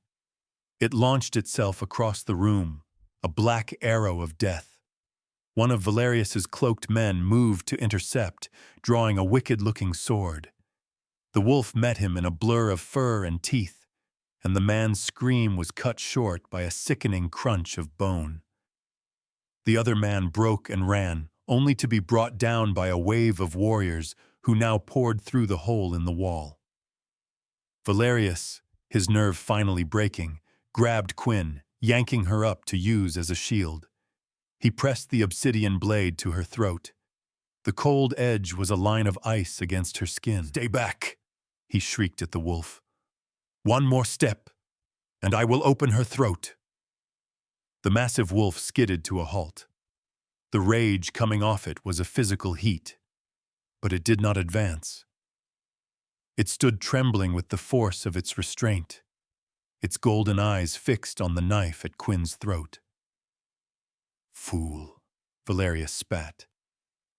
It launched itself across the room, a black arrow of death. One of Valerius's cloaked men moved to intercept, drawing a wicked-looking sword. The wolf met him in a blur of fur and teeth, and the man's scream was cut short by a sickening crunch of bone. The other man broke and ran, only to be brought down by a wave of warriors who now poured through the hole in the wall. Valerius, his nerve finally breaking, grabbed Quinn, yanking her up to use as a shield. He pressed the obsidian blade to her throat. The cold edge was a line of ice against her skin. "Stay back," he shrieked at the wolf. "One more step, and I will open her throat." The massive wolf skidded to a halt. The rage coming off it was a physical heat, but it did not advance. It stood trembling with the force of its restraint, its golden eyes fixed on the knife at Quinn's throat. "Fool," Valerius spat,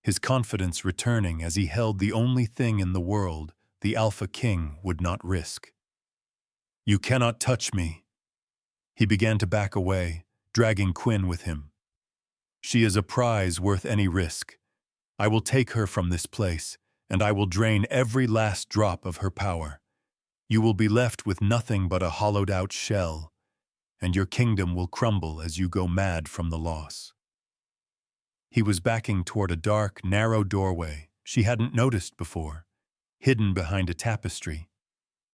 his confidence returning as he held the only thing in the world the Alpha King would not risk. "You cannot touch me." He began to back away, dragging Quinn with him. "She is a prize worth any risk. I will take her from this place, and I will drain every last drop of her power. You will be left with nothing but a hollowed-out shell, and your kingdom will crumble as you go mad from the loss." He was backing toward a dark, narrow doorway she hadn't noticed before, hidden behind a tapestry.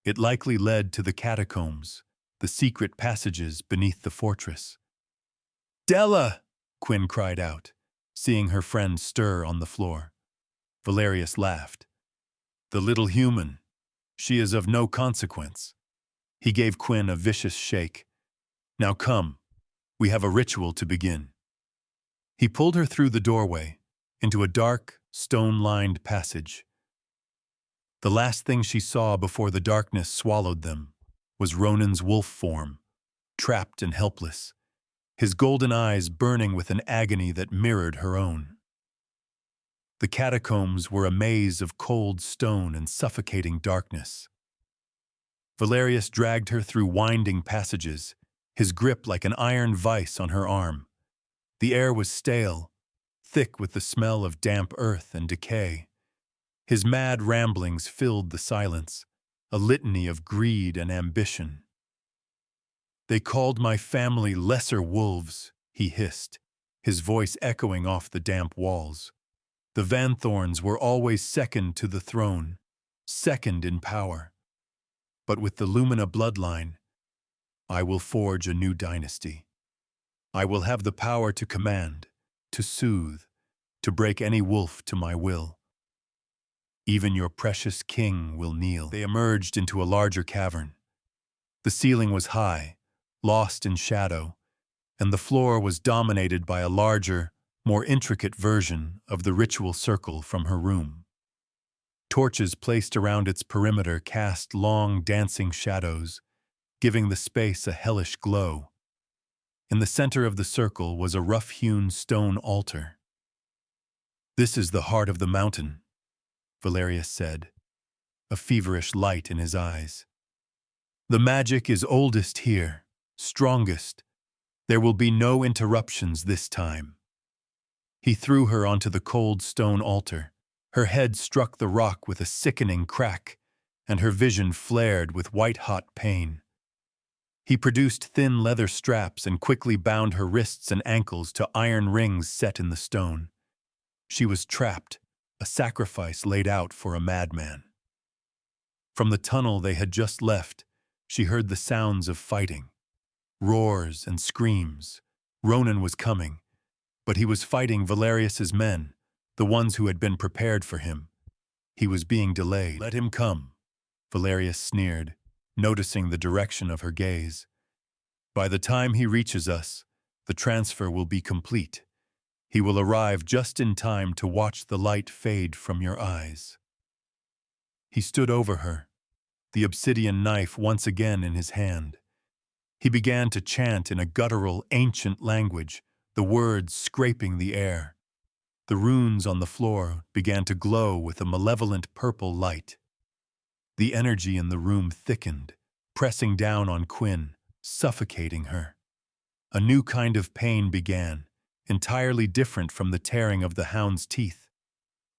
It likely led to the catacombs, the secret passages beneath the fortress. "Della!" Quinn cried out, seeing her friend stir on the floor. Valerius laughed. "The little human. She is of no consequence." He gave Quinn a vicious shake. "Now come, we have a ritual to begin." He pulled her through the doorway, into a dark, stone-lined passage. The last thing she saw before the darkness swallowed them was Ronan's wolf form, trapped and helpless, his golden eyes burning with an agony that mirrored her own. The catacombs were a maze of cold stone and suffocating darkness. Valerius dragged her through winding passages, his grip like an iron vice on her arm. The air was stale, thick with the smell of damp earth and decay. His mad ramblings filled the silence, a litany of greed and ambition. "They called my family lesser wolves," he hissed, his voice echoing off the damp walls. "The Van Thorns were always second to the throne, second in power. But with the Lumina bloodline, I will forge a new dynasty. I will have the power to command, to soothe, to break any wolf to my will. Even your precious king will kneel." They emerged into a larger cavern. The ceiling was high, lost in shadow, and the floor was dominated by a larger, more intricate version of the ritual circle from her room. Torches placed around its perimeter cast long, dancing shadows, giving the space a hellish glow. In the center of the circle was a rough-hewn stone altar. "This is the heart of the mountain," Valerius said, a feverish light in his eyes. "The magic is oldest here, strongest. There will be no interruptions this time." He threw her onto the cold stone altar. Her head struck the rock with a sickening crack, and her vision flared with white-hot pain. He produced thin leather straps and quickly bound her wrists and ankles to iron rings set in the stone. She was trapped, a sacrifice laid out for a madman. From the tunnel they had just left, she heard the sounds of fighting. Roars and screams. Ronan was coming, but he was fighting Valerius's men, the ones who had been prepared for him. He was being delayed. "Let him come," Valerius sneered, noticing the direction of her gaze. "By the time he reaches us, the transfer will be complete. He will arrive just in time to watch the light fade from your eyes." He stood over her, the obsidian knife once again in his hand. He began to chant in a guttural, ancient language, the words scraping the air. The runes on the floor began to glow with a malevolent purple light. The energy in the room thickened, pressing down on Quinn, suffocating her. A new kind of pain began, entirely different from the tearing of the hound's teeth.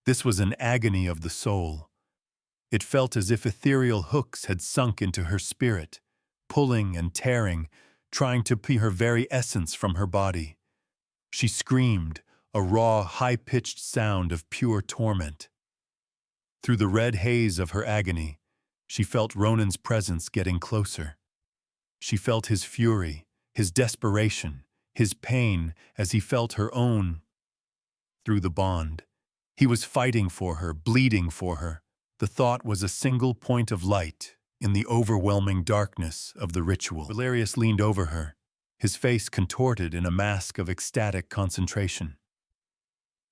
This was an agony of the soul. It felt as if ethereal hooks had sunk into her spirit, pulling and tearing, trying to pee her very essence from her body. She screamed, a raw, high-pitched sound of pure torment. Through the red haze of her agony, she felt Ronan's presence getting closer. She felt his fury, his desperation, his pain as he felt her own through the bond. He was fighting for her, bleeding for her. The thought was a single point of light in the overwhelming darkness of the ritual. Valerius leaned over her, his face contorted in a mask of ecstatic concentration.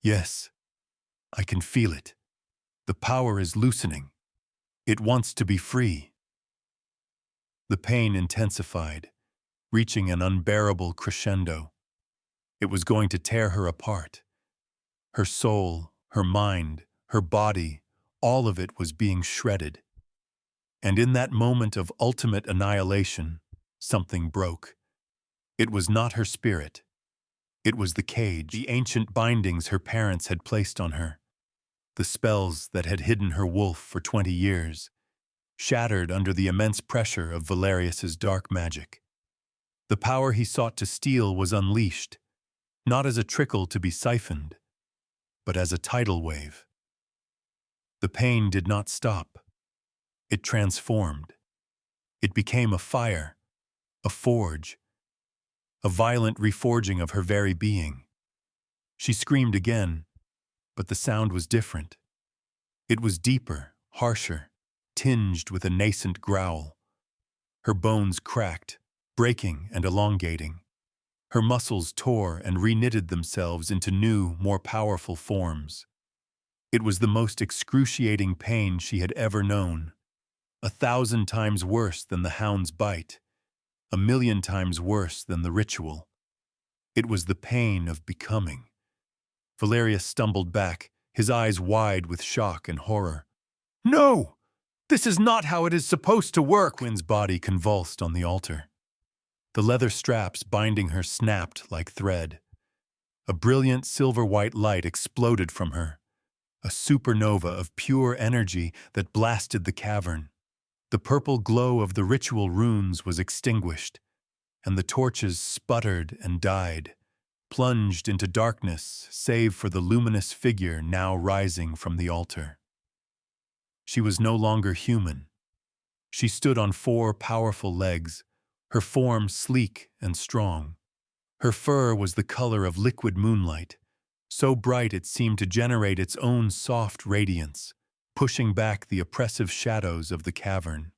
"Yes, I can feel it. The power is loosening. It wants to be free." The pain intensified, reaching an unbearable crescendo. It was going to tear her apart. Her soul, her mind, her body, all of it was being shredded. And in that moment of ultimate annihilation, something broke. It was not her spirit. It was the cage, the ancient bindings her parents had placed on her, the spells that had hidden her wolf for 20 years, shattered under the immense pressure of Valerius's dark magic. The power he sought to steal was unleashed, not as a trickle to be siphoned, but as a tidal wave. The pain did not stop. It transformed. It became a fire, a forge, a violent reforging of her very being. She screamed again, but the sound was different. It was deeper, harsher, tinged with a nascent growl. Her bones cracked, breaking and elongating. Her muscles tore and reknitted themselves into new, more powerful forms. It was the most excruciating pain she had ever known, 1,000 times worse than the hound's bite, 1,000,000 times worse than the ritual. It was the pain of becoming. Valerius stumbled back, his eyes wide with shock and horror. "No! This is not how it is supposed to work!" Quinn's body convulsed on the altar. The leather straps binding her snapped like thread. A brilliant silver-white light exploded from her, a supernova of pure energy that blasted the cavern. The purple glow of the ritual runes was extinguished, and the torches sputtered and died, plunged into darkness save for the luminous figure now rising from the altar. She was no longer human. She stood on 4 powerful legs, her form sleek and strong. Her fur was the color of liquid moonlight, so bright it seemed to generate its own soft radiance, pushing back the oppressive shadows of the cavern.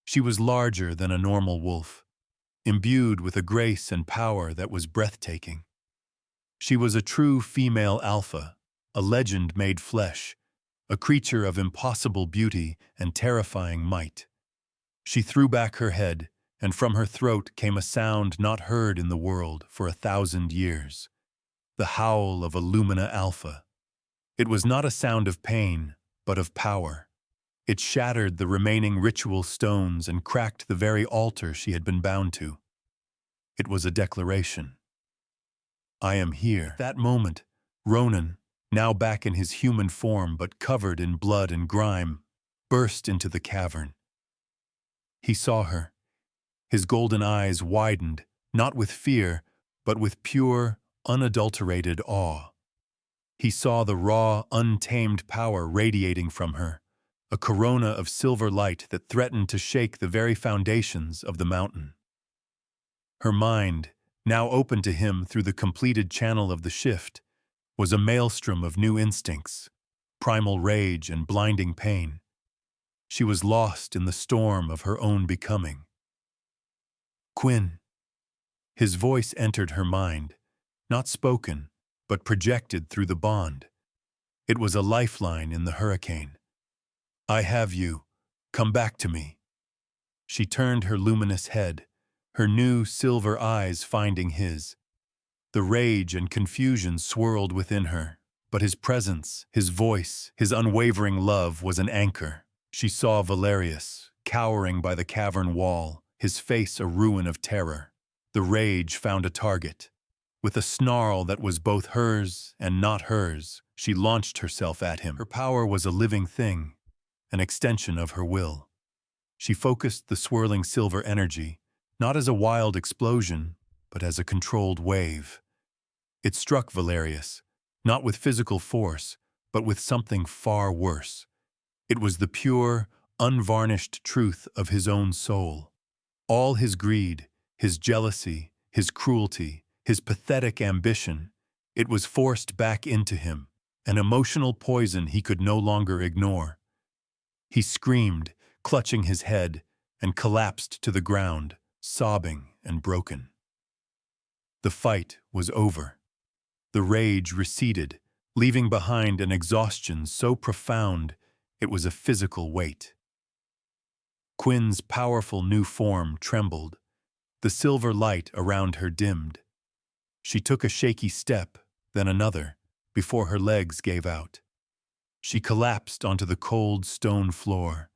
She was larger than a normal wolf, imbued with a grace and power that was breathtaking. She was a true female alpha, a legend made flesh, a creature of impossible beauty and terrifying might. She threw back her head, and from her throat came a sound not heard in the world for 1,000 years, the howl of a Lumina Alpha. It was not a sound of pain, but of power. It shattered the remaining ritual stones and cracked the very altar she had been bound to. It was a declaration. I am here. At that moment, Ronan, now back in his human form but covered in blood and grime, burst into the cavern. He saw her. His golden eyes widened, not with fear, but with pure, unadulterated awe. He saw the raw, untamed power radiating from her, a corona of silver light that threatened to shake the very foundations of the mountain. Her mind, now open to him through the completed channel of the shift, was a maelstrom of new instincts, primal rage and blinding pain. She was lost in the storm of her own becoming. Quinn. His voice entered her mind, not spoken, but projected through the bond. It was a lifeline in the hurricane. I have you. Come back to me. She turned her luminous head, her new silver eyes finding his. The rage and confusion swirled within her, but his presence, his voice, his unwavering love was an anchor. She saw Valerius, cowering by the cavern wall, his face a ruin of terror. The rage found a target. With a snarl that was both hers and not hers, she launched herself at him. Her power was a living thing, an extension of her will. She focused the swirling silver energy, not as a wild explosion, but as a controlled wave. It struck Valerius, not with physical force, but with something far worse. It was the pure, unvarnished truth of his own soul. All his greed, his jealousy, his cruelty, his pathetic ambition, it was forced back into him, an emotional poison he could no longer ignore. He screamed, clutching his head, and collapsed to the ground, sobbing and broken. The fight was over. The rage receded, leaving behind an exhaustion so profound it was a physical weight. Quinn's powerful new form trembled. The silver light around her dimmed. She took a shaky step, then another, before her legs gave out. She collapsed onto the cold stone floor,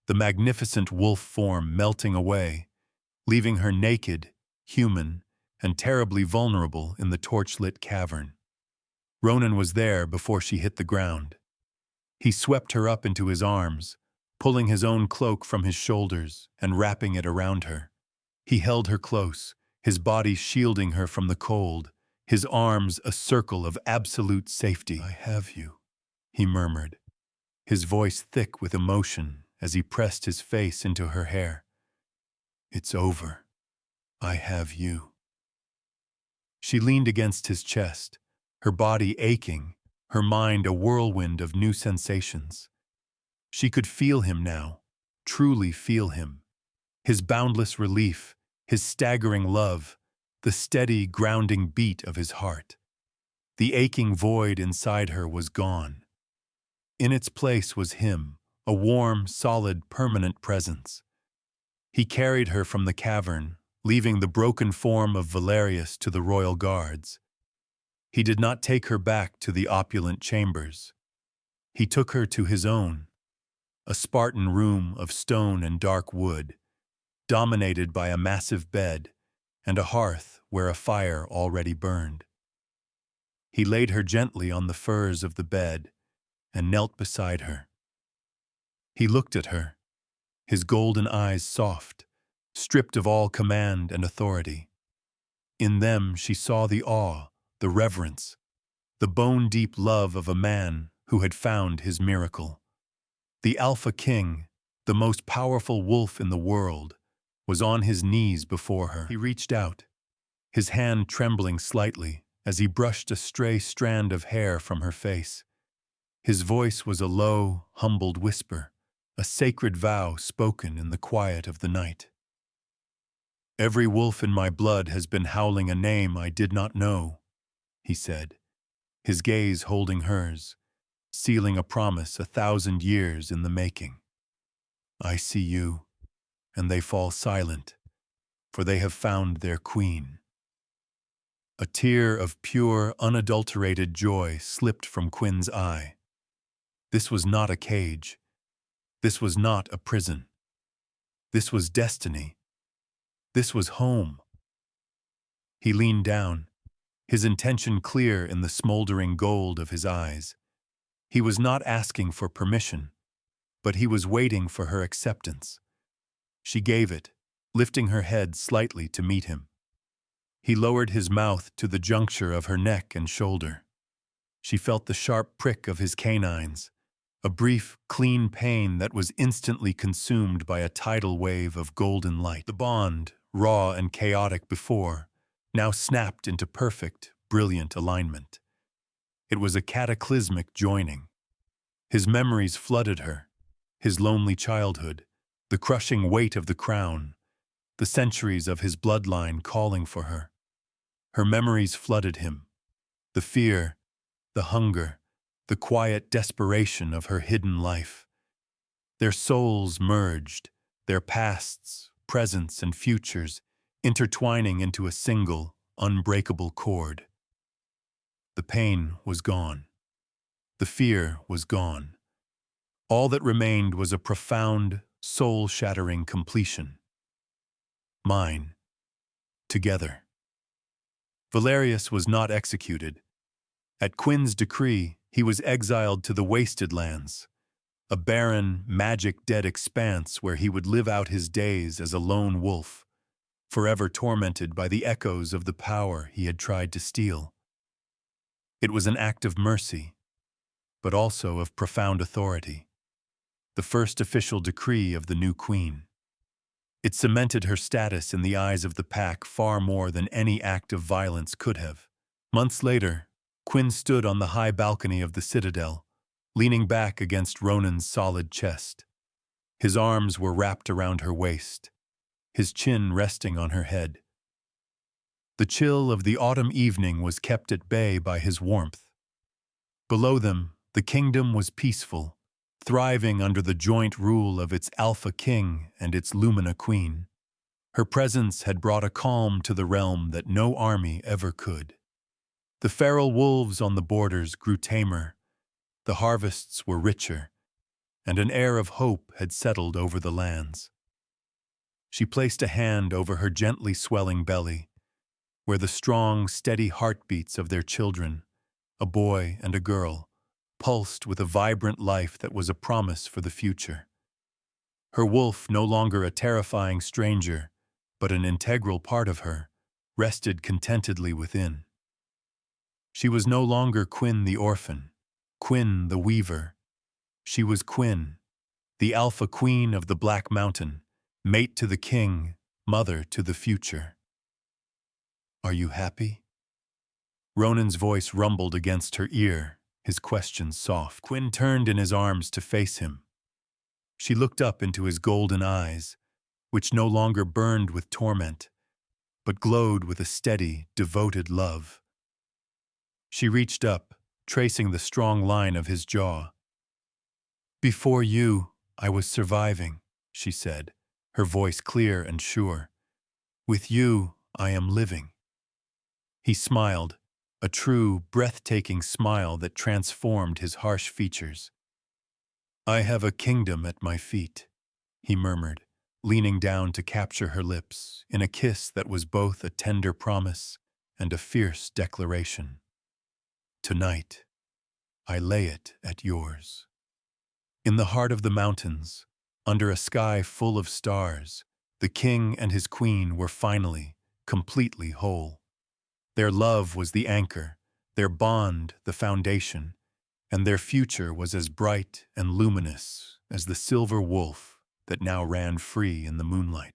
the magnificent wolf form melting away, leaving her naked, human, and terribly vulnerable in the torch-lit cavern. Ronan was there before she hit the ground. He swept her up into his arms, pulling his own cloak from his shoulders and wrapping it around her. He held her close, his body shielding her from the cold, his arms a circle of absolute safety. I have you, he murmured, his voice thick with emotion as he pressed his face into her hair. It's over. I have you. She leaned against his chest, her body aching, her mind a whirlwind of new sensations. She could feel him now, truly feel him. His boundless relief, his staggering love, the steady, grounding beat of his heart. The aching void inside her was gone. In its place was him, a warm, solid, permanent presence. He carried her from the cavern, leaving the broken form of Valerius to the royal guards. He did not take her back to the opulent chambers. He took her to his own, a Spartan room of stone and dark wood, dominated by a massive bed and a hearth where a fire already burned. He laid her gently on the furs of the bed and knelt beside her. He looked at her, his golden eyes soft, stripped of all command and authority. In them she saw the awe, the reverence, the bone-deep love of a man who had found his miracle. The Alpha King, the most powerful wolf in the world, was on his knees before her. He reached out, his hand trembling slightly as he brushed a stray strand of hair from her face. His voice was a low, humbled whisper, a sacred vow spoken in the quiet of the night. "Every wolf in my blood has been howling a name I did not know," he said, his gaze holding hers, sealing a promise 1,000 years in the making. "I see you, and they fall silent, for they have found their queen." A tear of pure, unadulterated joy slipped from Quinn's eye. This was not a cage. This was not a prison. This was destiny. This was home. He leaned down, his intention clear in the smoldering gold of his eyes. He was not asking for permission, but he was waiting for her acceptance. She gave it, lifting her head slightly to meet him. He lowered his mouth to the juncture of her neck and shoulder. She felt the sharp prick of his canines, a brief, clean pain that was instantly consumed by a tidal wave of golden light. The bond, raw and chaotic before, now snapped into perfect, brilliant alignment. It was a cataclysmic joining. His memories flooded her, his lonely childhood, the crushing weight of the crown, the centuries of his bloodline calling for her. Her memories flooded him, the fear, the hunger, the quiet desperation of her hidden life. Their souls merged, their pasts, presents, and futures intertwining into a single, unbreakable cord. The pain was gone. The fear was gone. All that remained was a profound, soul-shattering completion. Mine. Together. Valerius was not executed. At Quinn's decree, he was exiled to the wasted lands, a barren, magic-dead expanse where he would live out his days as a lone wolf, forever tormented by the echoes of the power he had tried to steal. It was an act of mercy, but also of profound authority, the first official decree of the new queen. It cemented her status in the eyes of the pack far more than any act of violence could have. Months later, Quinn stood on the high balcony of the citadel, leaning back against Ronan's solid chest. His arms were wrapped around her waist, his chin resting on her head. The chill of the autumn evening was kept at bay by his warmth. Below them, the kingdom was peaceful, thriving under the joint rule of its Alpha King and its Lumina Queen. Her presence had brought a calm to the realm that no army ever could. The feral wolves on the borders grew tamer, the harvests were richer, and an air of hope had settled over the lands. She placed a hand over her gently swelling belly, where the strong, steady heartbeats of their children, a boy and a girl, pulsed with a vibrant life that was a promise for the future. Her wolf, no longer a terrifying stranger, but an integral part of her, rested contentedly within. She was no longer Quinn the orphan, Quinn the weaver. She was Quinn, the Alpha Queen of the Black Mountain, mate to the king, mother to the future. "Are you happy?" Ronan's voice rumbled against her ear, his question soft. Quinn turned in his arms to face him. She looked up into his golden eyes, which no longer burned with torment, but glowed with a steady, devoted love. She reached up, tracing the strong line of his jaw. "Before you, I was surviving," she said, her voice clear and sure. "With you, I am living." He smiled, a true, breathtaking smile that transformed his harsh features. "I have a kingdom at my feet," he murmured, leaning down to capture her lips in a kiss that was both a tender promise and a fierce declaration. "Tonight, I lay it at yours." In the heart of the mountains, Under a sky full of stars, the king and his queen were finally, completely whole. Their love was the anchor, their bond the foundation, and their future was as bright and luminous as the silver wolf that now ran free in the moonlight.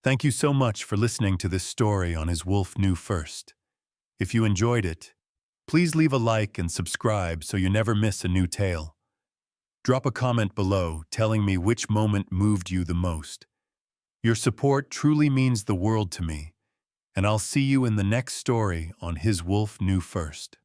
Thank you so much for listening to this story on His Wolf Knew First. If you enjoyed it, please leave a like and subscribe so you never miss a new tale. Drop a comment below telling me which moment moved you the most. Your support truly means the world to me, and I'll see you in the next story on His Wolf Knew First.